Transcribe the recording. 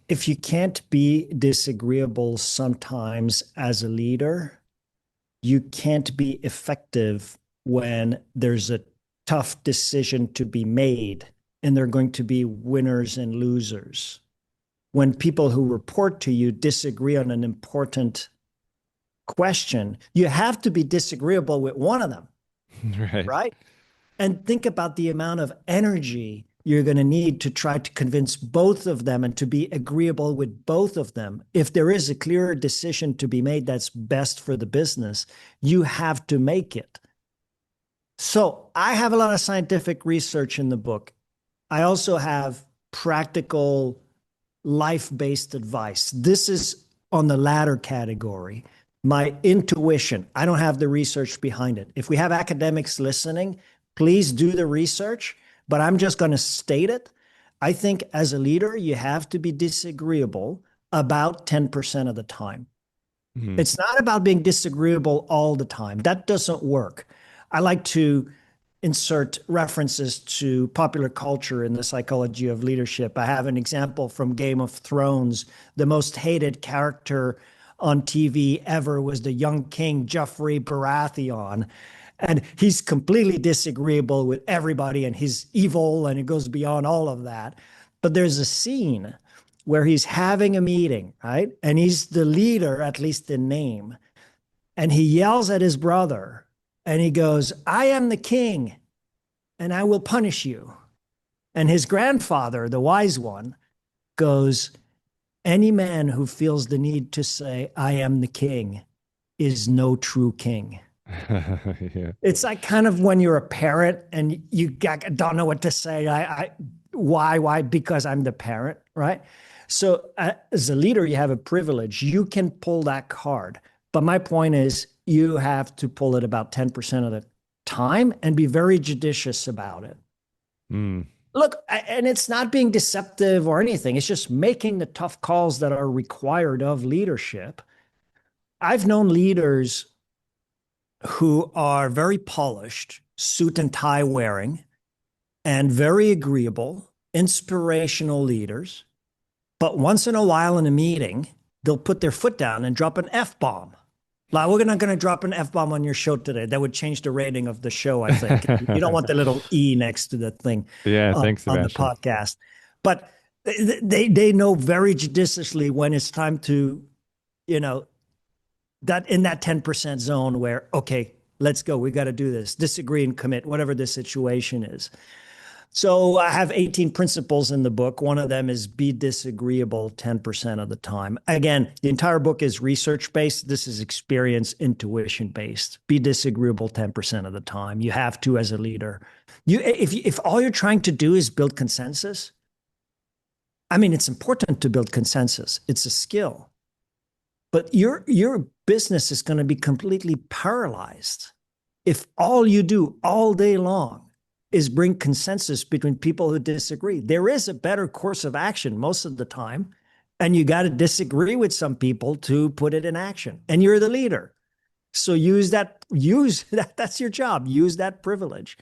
if you can't be disagreeable sometimes as a leader, you can't be effective when there's a tough decision to be made and there are going to be winners and losers. When people who report to you disagree on an important question, you have to be disagreeable with one of them, Right. right? And think about the amount of energy you're going to need to try to convince both of them and to be agreeable with both of them. If there is a clear decision to be made that's best for the business, you have to make it. So I have a lot of scientific research in the book. I also have practical life-based advice. This is on the latter category. My intuition, I don't have the research behind it. If we have academics listening, please do the research, but I'm just going to state it. I think as a leader, you have to be disagreeable about 10% of the time. Mhm. It's not about being disagreeable all the time. That doesn't work. I like to insert references to popular culture in the psychology of leadership. I have an example from Game of Thrones. The most hated character on TV ever was the young king, Joffrey Baratheon. And he's completely disagreeable with everybody and he's evil and it goes beyond all of that. But there's a scene where he's having a meeting, right? And he's the leader, at least in name. And he yells at his brother and he goes, I am the king and I will punish you. And his grandfather, the wise one, goes, any man who feels the need to say, I am the king is no true king. Yeah. It's like kind of when you're a parent and don't know what to say. Why? Because I'm the parent, right? So as a leader, you have a privilege. You can pull that card. But my point is you have to pull it about 10% of the time and be very judicious about it. Mm. Look, and it's not being deceptive or anything. It's just making the tough calls that are required of leadership. I've known leaders who are very polished, suit and tie wearing, and very agreeable, inspirational leaders. But once in a while in a meeting, they'll put their foot down and drop an F bomb. Like, we're not going to drop an F bomb on your show today. That would change the rating of the show, I think. You don't want the little E next to the thing Yeah, thanks, on the Sebastian. podcast. But they know very judiciously when it's time to, you know, that in that 10% zone where, okay, let's go. We got to do this. Disagree and commit, whatever the situation is. So I have 18 principles in the book. One of them is be disagreeable 10% of the time. Again, the entire book is research-based. This is experience, intuition-based. Be disagreeable 10% of the time. You have to as a leader. If all you're trying to do is build consensus, I mean, it's important to build consensus. It's a skill. But your business is going to be completely paralyzed if all you do all day long is bring consensus between people who disagree. There is a better course of action most of the time, and you got to disagree with some people to put it in action. And you're the leader. So use that, that's your job. Use that privilege.